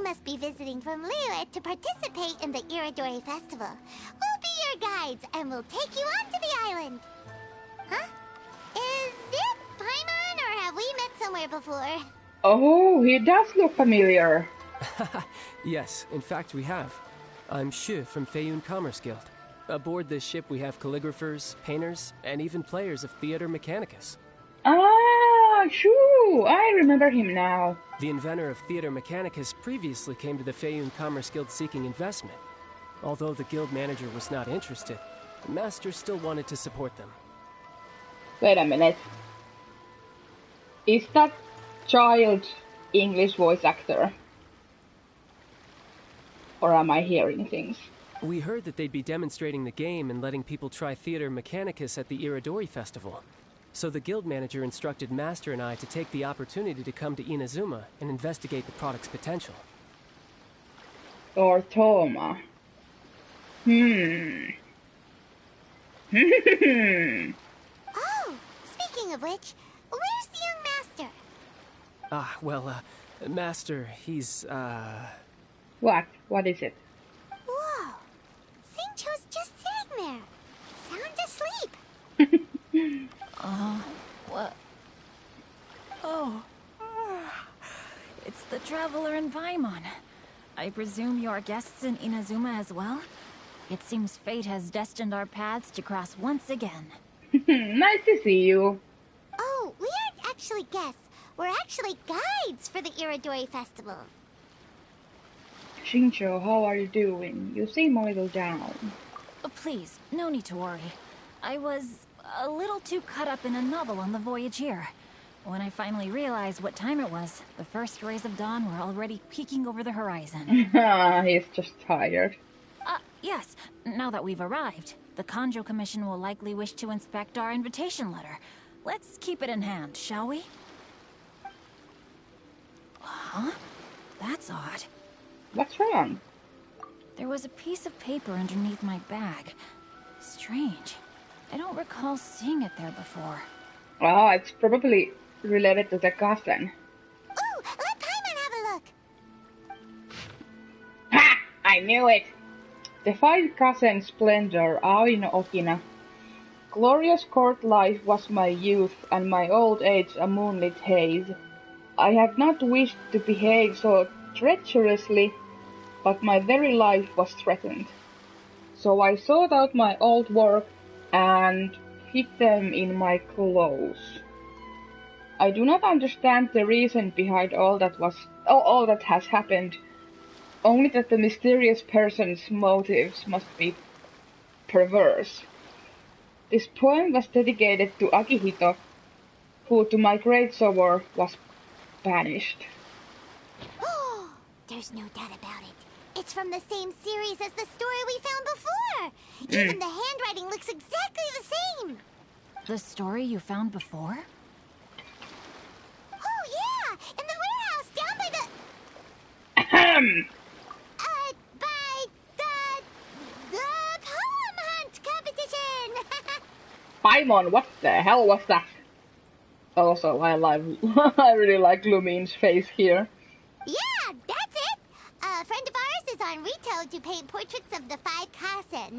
must be visiting from Liyue to participate in the Irodori Festival. We'll be your guides, and we'll take you onto the island. Huh? Is it Paimon, or have we met somewhere before? Oh, he does look familiar. Yes, in fact we have. I'm Xu from Feiyun Commerce Guild. Aboard this ship we have calligraphers, painters, and even players of Theater Mechanicus. Ah, Shoo! I remember him now. The inventor of Theater Mechanicus previously came to the Feiyun Commerce Guild seeking investment. Although the guild manager was not interested, the master still wanted to support them. Wait a minute. Is that child English voice actor? Or am I hearing things? We heard that they'd be demonstrating the game and letting people try Theater Mechanicus at the Irodori Festival. So the guild manager instructed Master and I to take the opportunity to come to Inazuma and investigate the product's potential. Or Toma. Oh, speaking of which, where's the young master? Master, he's, What? What is it? Whoa! Xingqiu's just sitting there, sound asleep. What? Oh. It's the Traveler and Paimon. I presume you are guests in Inazuma as well? It seems fate has destined our paths to cross once again. Nice to see you. Oh, we aren't actually guests. We're actually guides for the Irodori Festival. Xingqiu, how are you doing? You seem a little down. Please, no need to worry. I was a little too caught up in a novel on the voyage here. When I finally realized what time it was, the first rays of dawn were already peeking over the horizon. He's just tired. Yes. Now that we've arrived, the Kanjo Commission will likely wish to inspect our invitation letter. Let's keep it in hand, shall we? Huh? That's odd. What's wrong? There was a piece of paper underneath my bag. Strange. I don't recall seeing it there before. Oh, it's probably related to the cousin. Ooh, let Paimon have a look. Ha! I knew it! The five cousins splendor, Aoi no Okina. Glorious court life was my youth, and my old age a moonlit haze. I have not wished to behave so treacherously, but my very life was threatened. So I sought out my old work and hid them in my clothes. I do not understand the reason behind all that has happened, only that the mysterious person's motives must be perverse. This poem was dedicated to Akihito, who to my great sorrow was banished. Oh, there's no doubt about it. It's from the same series as the story we found before. Even the handwriting looks exactly the same. The story you found before? Oh, yeah! In the warehouse down by the... Ahem! by the poem hunt competition! Paimon, what the hell was that? Also, I really like Lumine's face here. Yeah, that's it! A friend of ours is on Rito to paint portraits of the five Kasen.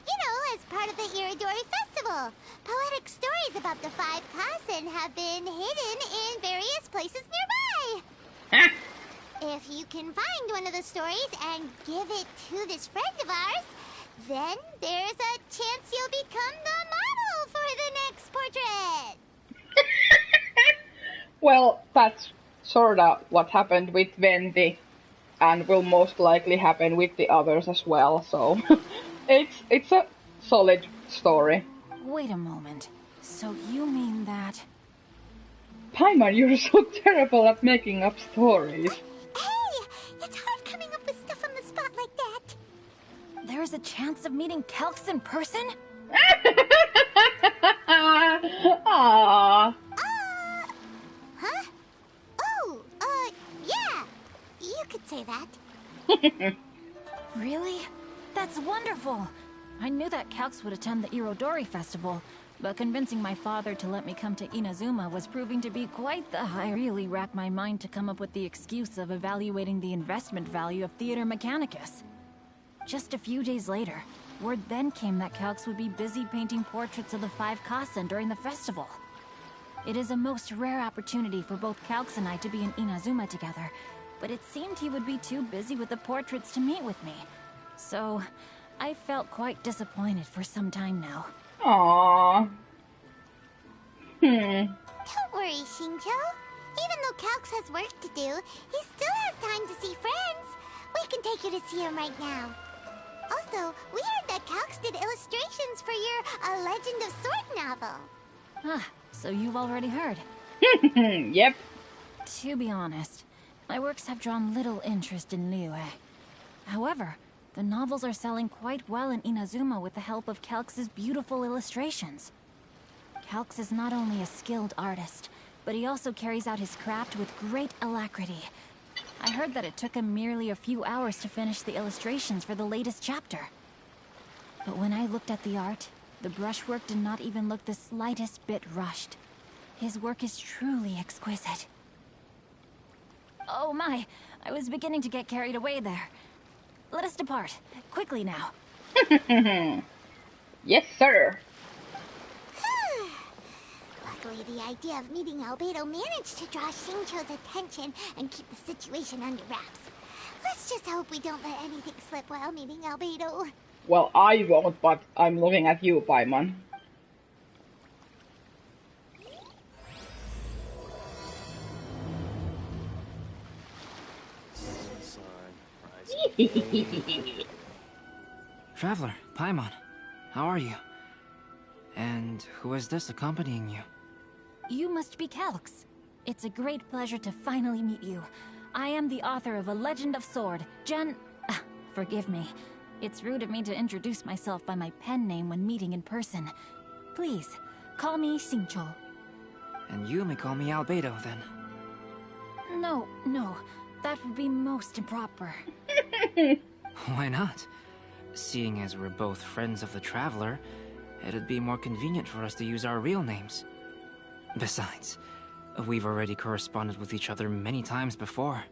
You know, as part of the Irodori Festival. Poetic stories about the five Kasen have been hidden in various places nearby. If you can find one of the stories and give it to this friend of ours, then there's a chance you'll become the model for the next portrait. Well, that's sorta what happened with Venti, and will most likely happen with the others as well, so it's a solid story. Wait a moment. So you mean that... Paimon, you're so terrible at making up stories. Hey, it's hard coming up with stuff on the spot like that. There's a chance of meeting Kelks in person? Aww. Huh? Oh, yeah. You could say that. Really? That's wonderful. I knew that Calx would attend the Irodori Festival, but convincing my father to let me come to Inazuma was proving to be quite the high. I really racked my mind to come up with the excuse of evaluating the investment value of Theater Mechanicus. Just a few days later, word then came that Calx would be busy painting portraits of the 5 Kasen during the festival. It is a most rare opportunity for both Calx and I to be in Inazuma together, but it seemed he would be too busy with the portraits to meet with me. So, I felt quite disappointed for some time now. Aww. Don't worry, Xingqiu. Even though Calx has work to do, he still has time to see friends. We can take you to see him right now. Also, we heard that Calx did illustrations for your A Legend of Sword novel. Ah, so you've already heard. Yep. To be honest, my works have drawn little interest in Liyue. However, the novels are selling quite well in Inazuma with the help of Calx's beautiful illustrations. Calx is not only a skilled artist, but he also carries out his craft with great alacrity. I heard that it took him merely a few hours to finish the illustrations for the latest chapter. But when I looked at the art, the brushwork did not even look the slightest bit rushed. His work is truly exquisite. Oh my, I was beginning to get carried away there. Let us depart, quickly now. Yes, sir. Luckily, the idea of meeting Albedo managed to draw Xingqiu's attention and keep the situation under wraps. Let's just hope we don't let anything slip while meeting Albedo. Well, I won't, but I'm looking at you, Paimon. Traveler, Paimon, how are you? And who is this accompanying you? You must be Calx. It's a great pleasure to finally meet you. I am the author of A Legend of Sword, forgive me. It's rude of me to introduce myself by my pen name when meeting in person. Please, call me Xingqiu. And you may call me Albedo, then. No, that would be most improper. Why not? Seeing as we're both friends of the Traveler, it'd be more convenient for us to use our real names. Besides, we've already corresponded with each other many times before.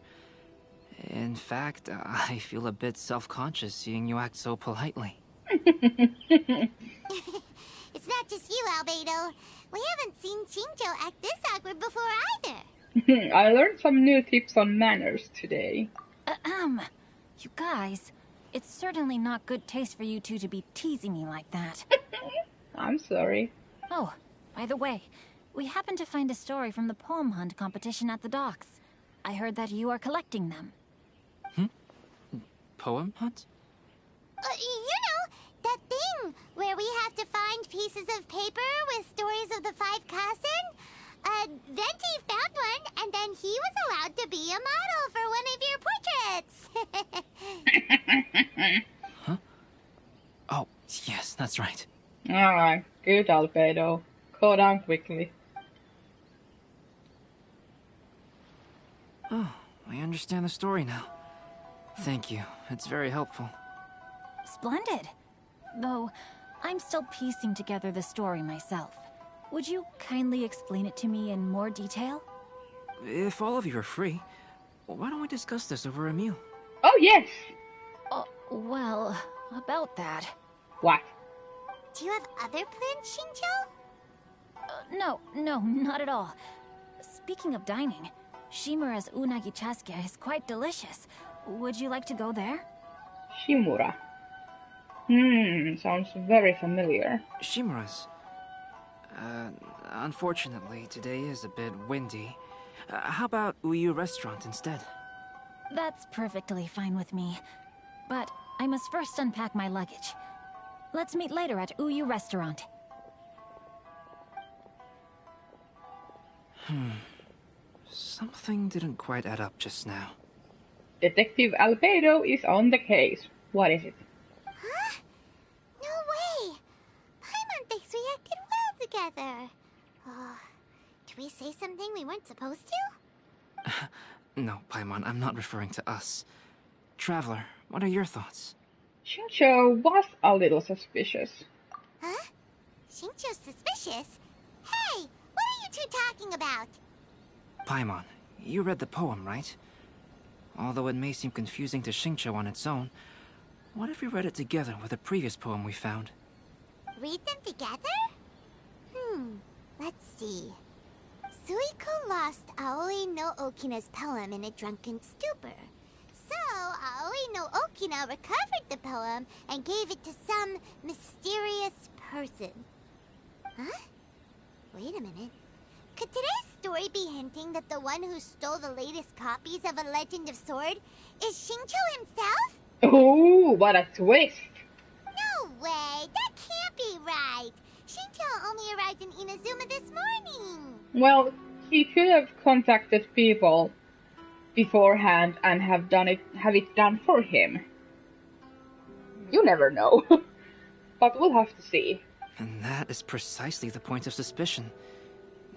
In fact, I feel a bit self-conscious seeing you act so politely. It's not just you, Albedo. We haven't seen Xingqiu act this awkward before either. I learned some new tips on manners today. You guys, it's certainly not good taste for you two to be teasing me like that. I'm sorry. Oh, by the way, we happened to find a story from the poem hunt competition at the docks. I heard that you are collecting them. Poem hunt? You know, that thing where we have to find pieces of paper with stories of the 5 Kasen. Venti found one, and then he was allowed to be a model for one of your portraits. Huh? Oh, yes, that's right. Alright, good, Albedo. Go down quickly. Oh, I understand the story now. Thank you, it's very helpful. Splendid. Though, I'm still piecing together the story myself. Would you kindly explain it to me in more detail? If all of you are free, why don't we discuss this over a meal? Oh, yes! Well, about that. What? Do you have other plans, Xingqiu? No, not at all. Speaking of dining, Shimura's unagi chasuke is quite delicious. Would you like to go there? Shimura. Sounds very familiar. Shimura's. Unfortunately, today is a bit windy. How about Uyu Restaurant instead? That's perfectly fine with me. But I must first unpack my luggage. Let's meet later at Uyu Restaurant. Something didn't quite add up just now. Detective Albedo is on the case. What is it? Huh? No way! Paimon thinks we acted well together. Did we say something we weren't supposed to? No, Paimon, I'm not referring to us. Traveler, what are your thoughts? Xingqiu was a little suspicious. Huh? Xingqiu's suspicious? Hey, what are you two talking about? Paimon, you read the poem, right? Although it may seem confusing to Xingqiu on its own, what if we read it together with a previous poem we found? Read them together? Let's see. Suiko lost Aoi no Okina's poem in a drunken stupor. So, Aoi no Okina recovered the poem and gave it to some mysterious person. Huh? Wait a minute. Could today's story be hinting that the one who stole the latest copies of A Legend of Sword is Xingqiu himself? Oh, what a twist! No way! That can't be right! Xingqiu only arrived in Inazuma this morning! Well, he could have contacted people beforehand and have it done for him. You never know. But we'll have to see. And that is precisely the point of suspicion.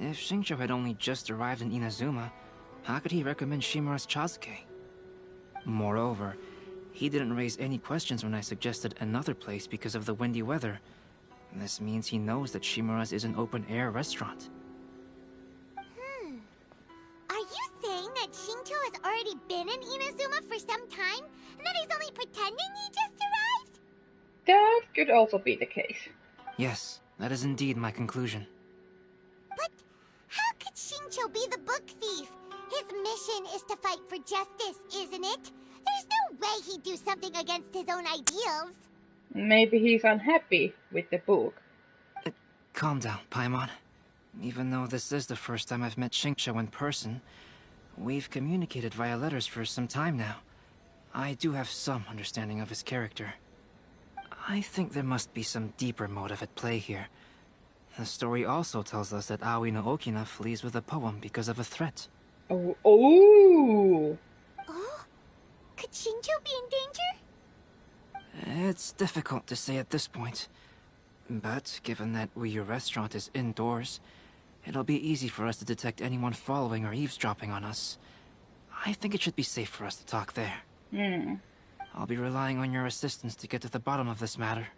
If Xingqiu had only just arrived in Inazuma, how could he recommend Shimura's Chazuke? Moreover, he didn't raise any questions when I suggested another place because of the windy weather. This means he knows that Shimura's is an open-air restaurant. Are you saying that Xingqiu has already been in Inazuma for some time, and that he's only pretending he just arrived? That could also be the case. Yes, that is indeed my conclusion. But how could Xingqiu be the book thief? His mission is to fight for justice, isn't it? There's no way he'd do something against his own ideals. Maybe he's unhappy with the book. Calm down, Paimon. Even though this is the first time I've met Xingqiu in person, we've communicated via letters for some time now. I do have some understanding of his character. I think there must be some deeper motive at play here. The story also tells us that Aoi no Okina flees with a poem because of a threat. Oh! Oh? Could Xingqiu be in danger? It's difficult to say at this point. But given that Uyu Restaurant is indoors, it'll be easy for us to detect anyone following or eavesdropping on us. I think it should be safe for us to talk there. I'll be relying on your assistance to get to the bottom of this matter.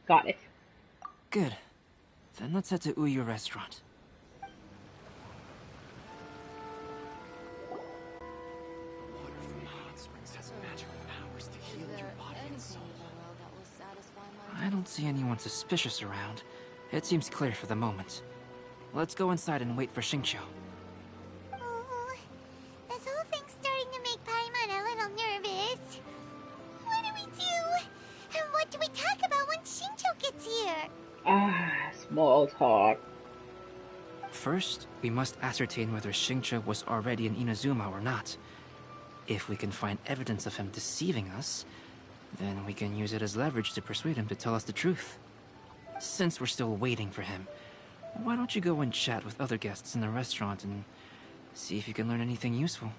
Got it. Good. Then let's head to Uyu Restaurant. I don't see anyone suspicious around. It seems clear for the moment. Let's go inside and wait for Xingqiu. Oh, this whole thing's starting to make Paimon a little nervous. What do we do? And what do we talk about when Xingqiu gets here? Small talk. First, we must ascertain whether Xingqiu was already in Inazuma or not. If we can find evidence of him deceiving us, then we can use it as leverage to persuade him to tell us the truth. Since we're still waiting for him, why don't you go and chat with other guests in the restaurant and see if you can learn anything useful?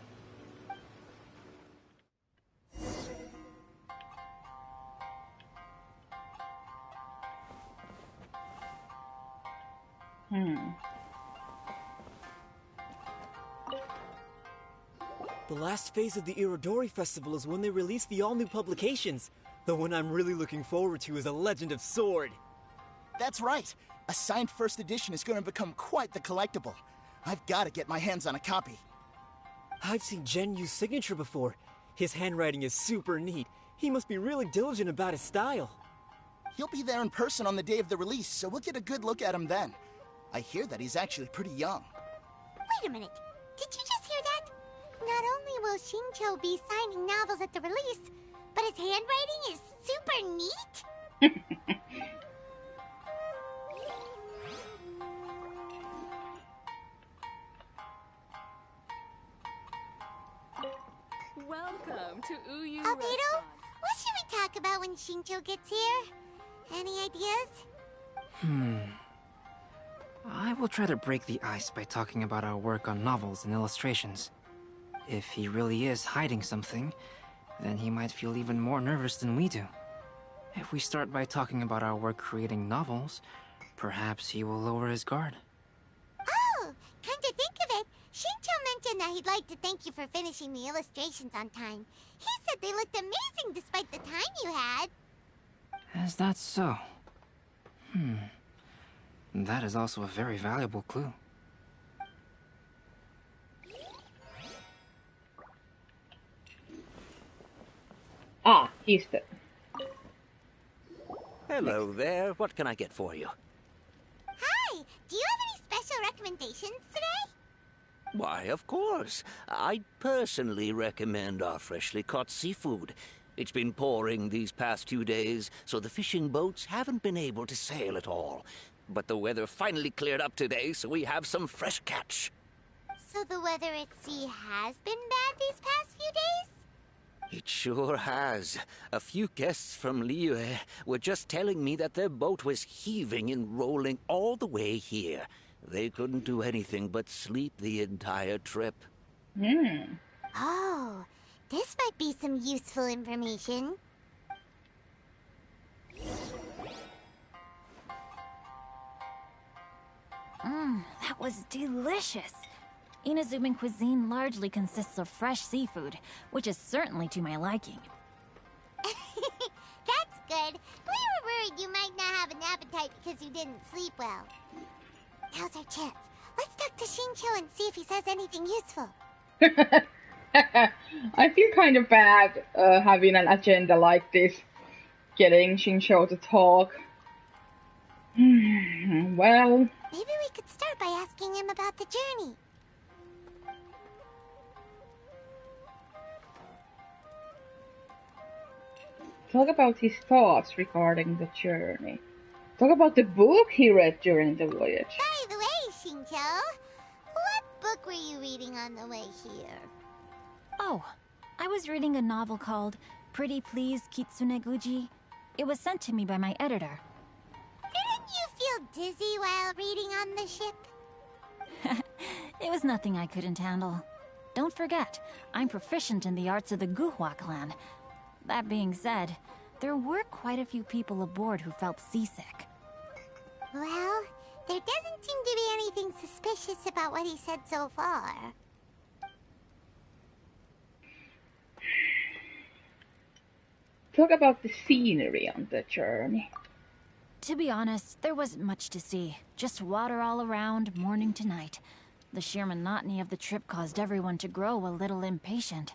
The last phase of the Irodori Festival is when they release the all-new publications. The one I'm really looking forward to is A Legend of Sword. That's right. A signed first edition is going to become quite the collectible. I've got to get my hands on a copy. I've seen Genyu's signature before. His handwriting is super neat. He must be really diligent about his style. He'll be there in person on the day of the release, so we'll get a good look at him then. I hear that he's actually pretty young. Wait a minute. Did you just hear that? Not only will Xingqiu be signing novels at the release, but his handwriting is super neat? Welcome to Uyu Albedo, Restaurant. what should we talk about when Xingqiu gets here? Any ideas? I will try to break the ice by talking about our work on novels and illustrations. If he really is hiding something, then he might feel even more nervous than we do. If we start by talking about our work creating novels, perhaps he will lower his guard. Oh, come to think of it, Xingqiu mentioned that he'd like to thank you for finishing the illustrations on time. He said they looked amazing despite the time you had. Is that so? That is also a very valuable clue. Ah, he's the... Hello there. What can I get for you? Hi! Do you have any special recommendations today? Why, of course. I personally recommend our freshly caught seafood. It's been pouring these past few days, so the fishing boats haven't been able to sail at all. But the weather finally cleared up today, so we have some fresh catch. So the weather at sea has been bad these past few days? It sure has. A few guests from Liyue were just telling me that their boat was heaving and rolling all the way here. They couldn't do anything but sleep the entire trip. Oh, this might be some useful information. That was delicious. Inazuman cuisine largely consists of fresh seafood, which is certainly to my liking. That's good. We were worried you might not have an appetite because you didn't sleep well. Now's our chance. Let's talk to Xingqiu and see if he says anything useful. I feel kind of bad having an agenda like this. Getting Xingqiu to talk. Well... Maybe we could start by asking him about the journey. Talk about his thoughts regarding the journey. Talk about the book he read during the voyage. By the way, Xingqiu, what book were you reading on the way here? Oh, I was reading a novel called Pretty Please Kitsune Guji. It was sent to me by my editor. Didn't you feel dizzy while reading on the ship? It was nothing I couldn't handle. Don't forget, I'm proficient in the arts of the Guhua clan. That being said, there were quite a few people aboard who felt seasick. Well, there doesn't seem to be anything suspicious about what he said so far. Talk about the scenery on the journey. To be honest, there wasn't much to see. Just water all around, morning to night. The sheer monotony of the trip caused everyone to grow a little impatient.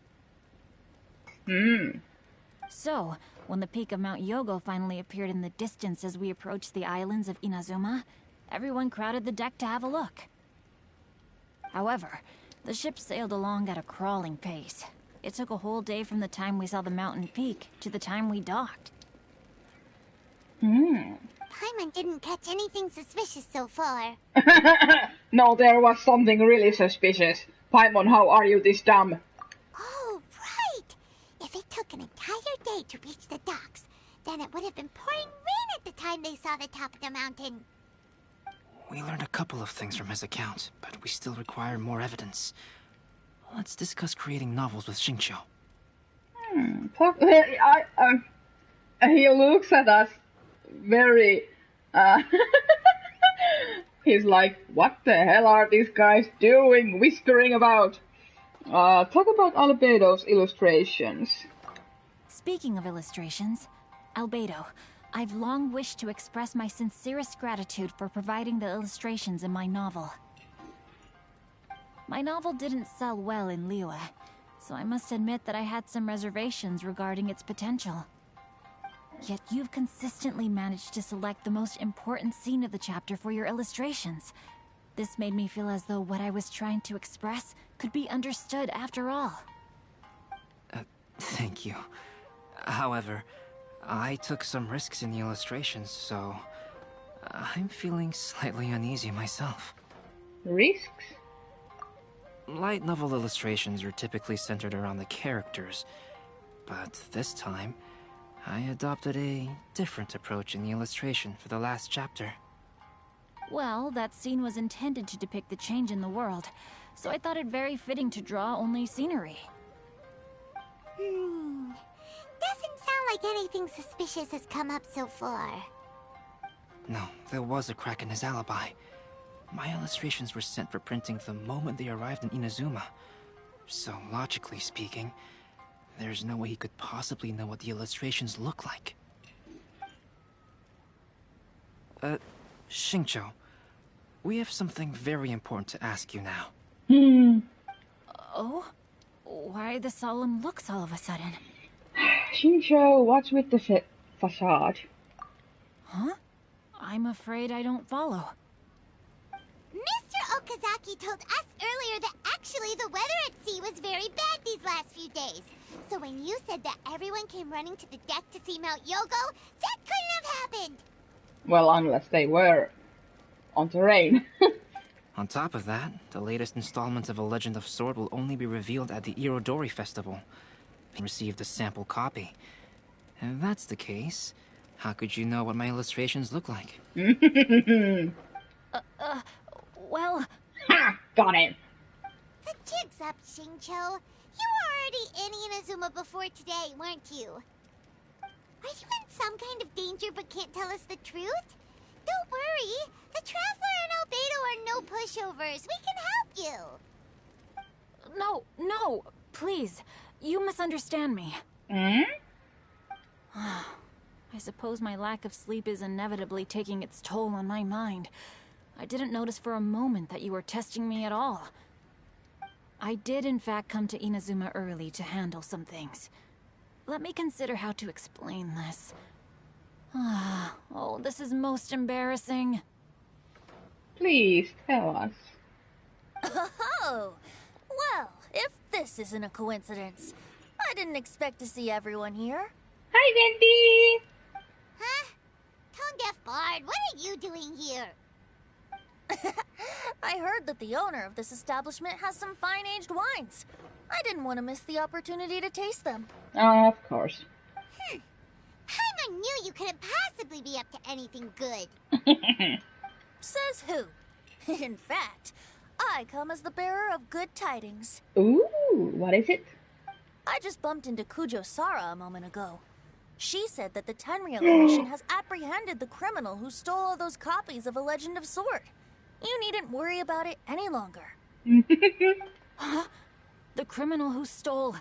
So, when the peak of Mount Yogo finally appeared in the distance as we approached the islands of Inazuma, everyone crowded the deck to have a look. However, the ship sailed along at a crawling pace. It took a whole day from the time we saw the mountain peak to the time we docked. Paimon didn't catch anything suspicious so far. No, there was something really suspicious. Paimon, how are you this dumb? Oh, right! If it took an entire day to reach the docks, then it would have been pouring rain at the time they saw the top of the mountain. We learned a couple of things from his account, but we still require more evidence. Let's discuss creating novels with Xingqiu. He looks at us very... He's like, what the hell are these guys doing? Whispering about... talk about Albedo's illustrations. Speaking of illustrations, Albedo, I've long wished to express my sincerest gratitude for providing the illustrations in my novel. My novel didn't sell well in Liyue, so I must admit that I had some reservations regarding its potential. Yet you've consistently managed to select the most important scene of the chapter for your illustrations. This made me feel as though what I was trying to express could be understood after all. Thank you. However, I took some risks in the illustrations, so... I'm feeling slightly uneasy myself. Risks? Light novel illustrations are typically centered around the characters, but this time, I adopted a different approach in the illustration for the last chapter. Well, that scene was intended to depict the change in the world, so I thought it very fitting to draw only scenery. Doesn't sound like anything suspicious has come up so far. No, there was a crack in his alibi. My illustrations were sent for printing the moment they arrived in Inazuma. So, logically speaking, there's no way he could possibly know what the illustrations look like. Xingqiu, we have something very important to ask you now. Oh? Why the solemn looks all of a sudden? Xingqiu, what's with the facade? Huh? I'm afraid I don't follow. Mr. Okazaki told us earlier that actually the weather at sea was very bad these last few days. So when you said that everyone came running to the deck to see Mount Yogo, that couldn't have happened. Well, unless they were on terrain. On top of that, the latest installment of A Legend of Sword will only be revealed at the Irodori Festival. We received a sample copy. If that's the case, how could you know what my illustrations look like? Well... Ha! Got it! The jig's up, Xingqiu. You were already in Inazuma before today, weren't you? Are you in some kind of danger but can't tell us the truth? Don't worry. The Traveler and Albedo are no pushovers. We can help you. No, please. You misunderstand me. Hmm? I suppose my lack of sleep is inevitably taking its toll on my mind. I didn't notice for a moment that you were testing me at all. I did in fact come to Inazuma early to handle some things. Let me consider how to explain this. Oh, this is most embarrassing. Please, tell us. Oh, well, if this isn't a coincidence, I didn't expect to see everyone here. Hi, Venti! Huh? Tone-deaf Bard, what are you doing here? I heard that the owner of this establishment has some fine-aged wines. I didn't want to miss the opportunity to taste them. Of course. Paimon knew you couldn't possibly be up to anything good. Says who? In fact, I come as the bearer of good tidings. Ooh, what is it? I just bumped into Kujo Sara a moment ago. She said that the Tenryou Commission has apprehended the criminal who stole all those copies of A Legend of Sword. You needn't worry about it any longer. Huh? The criminal who stole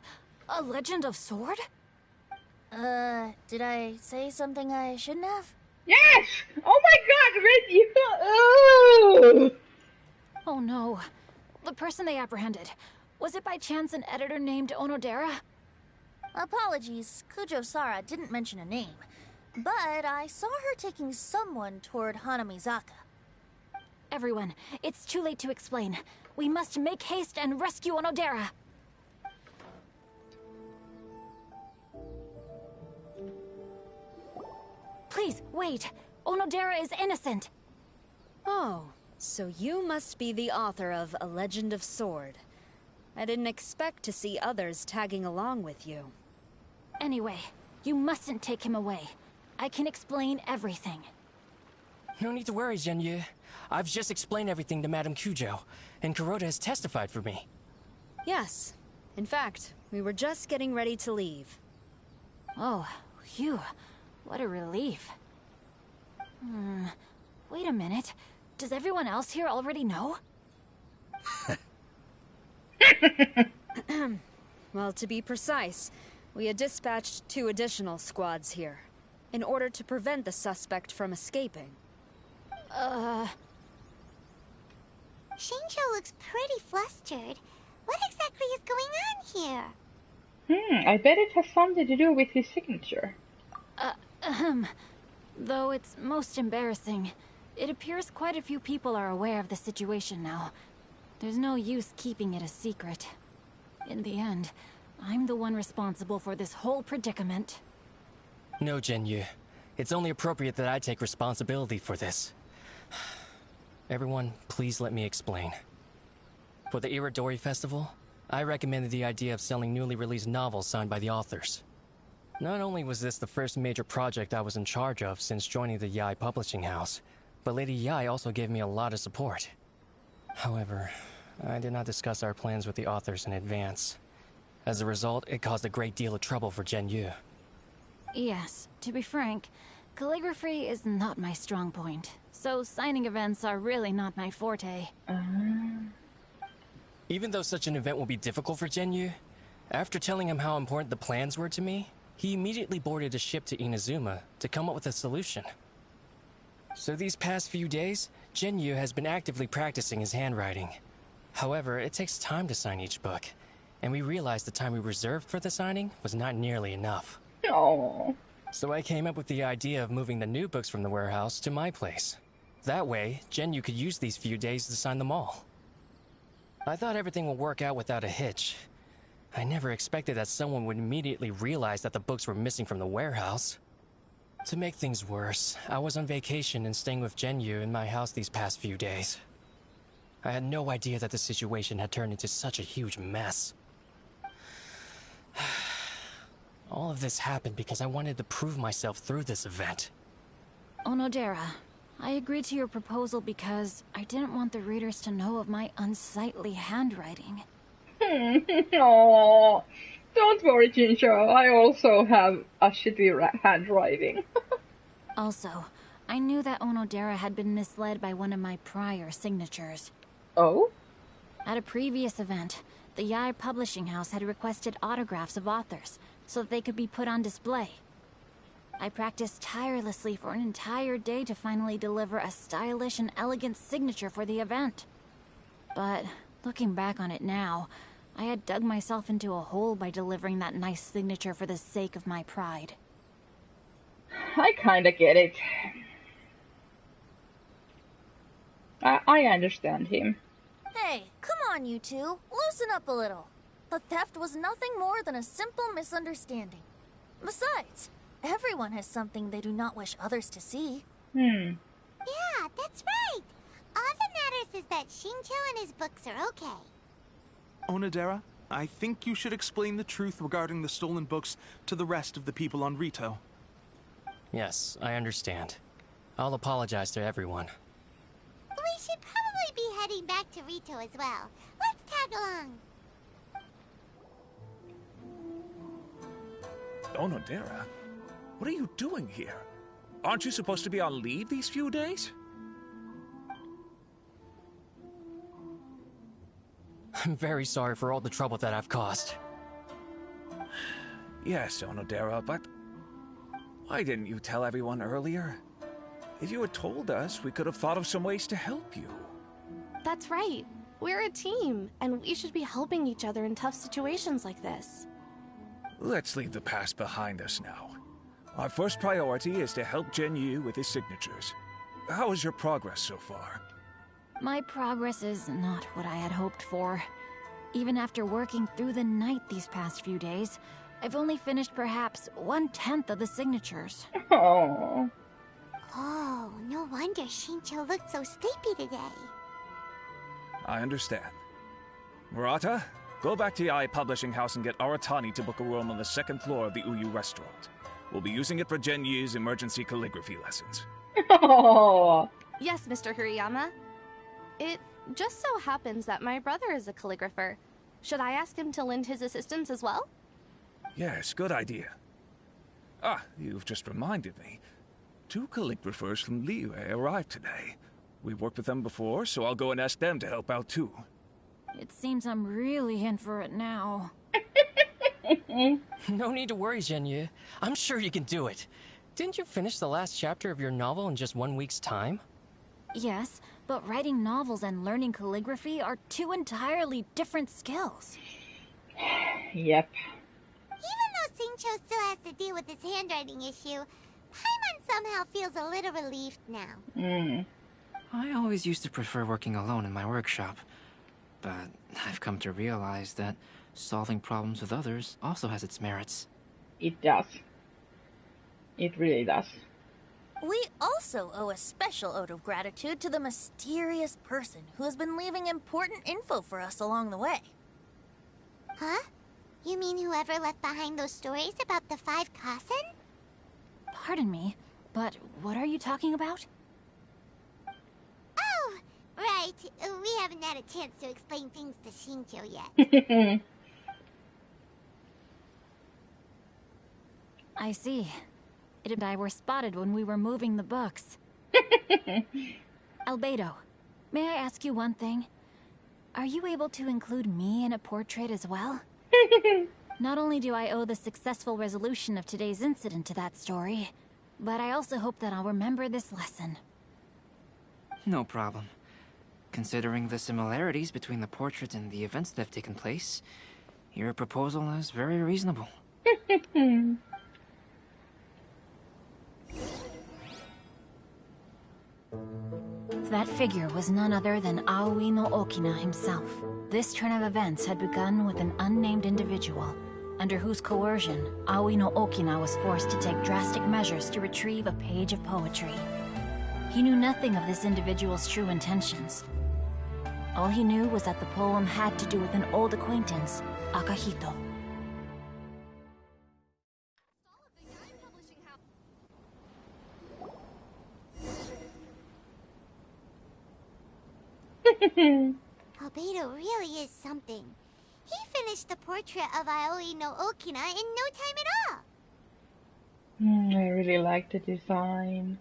A Legend of Sword? Did I say something I shouldn't have? Yes! Oh my god, Red, you... Oh! Oh no. The person they apprehended. Was it by chance an editor named Onodera? Apologies, Kujo Sara didn't mention a name. But I saw her taking someone toward Hanamizaka. Everyone, it's too late to explain. We must make haste and rescue Onodera. Please, wait. Onodera is innocent. Oh, so you must be the author of A Legend of Sword. I didn't expect to see others tagging along with you. Anyway, you mustn't take him away. I can explain everything. No need to worry, Zhenyu. I've just explained everything to Madame Kujo, and Kuroda has testified for me. Yes. In fact, we were just getting ready to leave. Oh, phew. What a relief. Wait a minute. Does everyone else here already know? Well, to be precise, we had dispatched 2 additional squads here, in order to prevent the suspect from escaping. Xingqiu looks pretty flustered. What exactly is going on here? I bet it has something to do with his signature. Though it's most embarrassing, it appears quite a few people are aware of the situation now. There's no use keeping it a secret. In the end, I'm the one responsible for this whole predicament. No, Zhenyu. It's only appropriate that I take responsibility for this. Everyone, please let me explain. For the Irodori Festival, I recommended the idea of selling newly released novels signed by the authors. Not only was this the first major project I was in charge of since joining the Yae publishing house, but Lady Yae also gave me a lot of support. However, I did not discuss our plans with the authors in advance. As a result, it caused a great deal of trouble for Zhenyu. Yes, to be frank, calligraphy is not my strong point, so signing events are really not my forte. Even though such an event will be difficult for Zhenyu, after telling him how important the plans were to me, he immediately boarded a ship to Inazuma to come up with a solution. So these past few days, Xingqiu has been actively practicing his handwriting. However, it takes time to sign each book, and we realized the time we reserved for the signing was not nearly enough. Oh. So I came up with the idea of moving the new books from the warehouse to my place. That way, Xingqiu could use these few days to sign them all. I thought everything would work out without a hitch. I never expected that someone would immediately realize that the books were missing from the warehouse. To make things worse, I was on vacation and staying with Xingqiu in my house these past few days. I had no idea that the situation had turned into such a huge mess. All of this happened because I wanted to prove myself through this event. Onodera, I agreed to your proposal because I didn't want the readers to know of my unsightly handwriting. Oh, don't worry, Xingqiu. I also have a shitty handwriting. Also, I knew that Onodera had been misled by one of my prior signatures. Oh? At a previous event, the Yae Publishing House had requested autographs of authors so that they could be put on display. I practiced tirelessly for an entire day to finally deliver a stylish and elegant signature for the event. But looking back on it now, I had dug myself into a hole by delivering that nice signature for the sake of my pride. I kinda get it. I understand him. Hey, come on, you two. Loosen up a little. The theft was nothing more than a simple misunderstanding. Besides, everyone has something they do not wish others to see. Yeah, that's right. All that matters is that Xingqiu and his books are okay. Onodera, I think you should explain the truth regarding the stolen books to the rest of the people on Rito. Yes, I understand. I'll apologize to everyone. We should probably be heading back to Rito as well. Let's tag along. Onodera, what are you doing here? Aren't you supposed to be on leave these few days? I'm very sorry for all the trouble that I've caused. Yes, Onodera, but why didn't you tell everyone earlier? If you had told us, we could have thought of some ways to help you. That's right. We're a team, and we should be helping each other in tough situations like this. Let's leave the past behind us now. Our first priority is to help Xingqiu with his signatures. How is your progress so far? My progress is not what I had hoped for. Even after working through the night these past few days, I've only finished perhaps 1/10 of the signatures. Oh. Oh, no wonder Xingqiu looked so sleepy today. I understand. Murata, go back to Yae Publishing House and get Aratani to book a room on the second floor of the Uyu restaurant. We'll be using it for Xingqiu's emergency calligraphy lessons. Oh. Yes, Mr. Hirayama. It just so happens that my brother is a calligrapher. Should I ask him to lend his assistance as well? Yes, good idea. Ah, you've just reminded me. 2 calligraphers from Liyue arrived today. We've worked with them before, so I'll go and ask them to help out too. It seems I'm really in for it now. No need to worry, Xingqiu. I'm sure you can do it. Didn't you finish the last chapter of your novel in just 1 week's time? Yes, but writing novels and learning calligraphy are 2 entirely different skills. Yep. Even though Xingqiu still has to deal with his handwriting issue, Paimon somehow feels a little relieved now. I always used to prefer working alone in my workshop, but I've come to realize that solving problems with others also has its merits. It does. It really does. We also owe a special ode of gratitude to the mysterious person who has been leaving important info for us along the way. Huh? You mean whoever left behind those stories about the 5 Kasen? Pardon me, but what are you talking about? Oh, right. We haven't had a chance to explain things to Xingqiu yet. I see. It and I were spotted when we were moving the books. Albedo, may I ask you one thing? Are you able to include me in a portrait as well? Not only do I owe the successful resolution of today's incident to that story, but I also hope that I'll remember this lesson. No problem. Considering the similarities between the portrait and the events that have taken place, your proposal is very reasonable. That figure was none other than Aoi no Okina himself. This turn of events had begun with an unnamed individual, under whose coercion, Aoi no Okina was forced to take drastic measures to retrieve a page of poetry. He knew nothing of this individual's true intentions. All he knew was that the poem had to do with an old acquaintance, Akahito. Albedo really is something. He finished the portrait of Aoi no Okina in no time at all. I really like the design.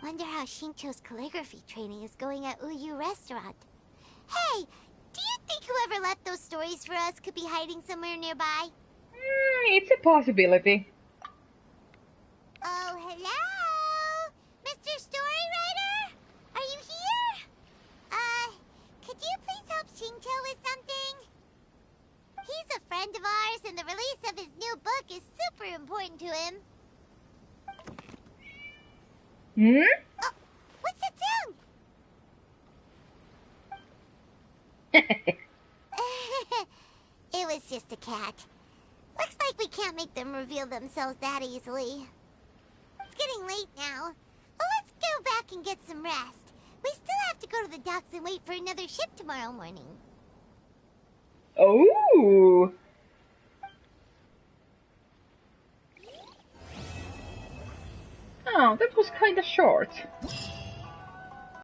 Wonder how Xingqiu's calligraphy training is going at Uyu Restaurant. Hey, do you think whoever left those stories for us could be hiding somewhere nearby? It's a possibility. Oh, hello? Mr. Storywriter? Are you here? Could you please help Xingqiu with something? He's a friend of ours, and the release of his new book is super important to him. Oh, what's that sound? It was just a cat. Looks like we can't make them reveal themselves that easily. It's getting late now. Well, let's go back and get some rest. We still have to go to the docks and wait for another ship tomorrow morning. Oh! Oh, that was kinda short.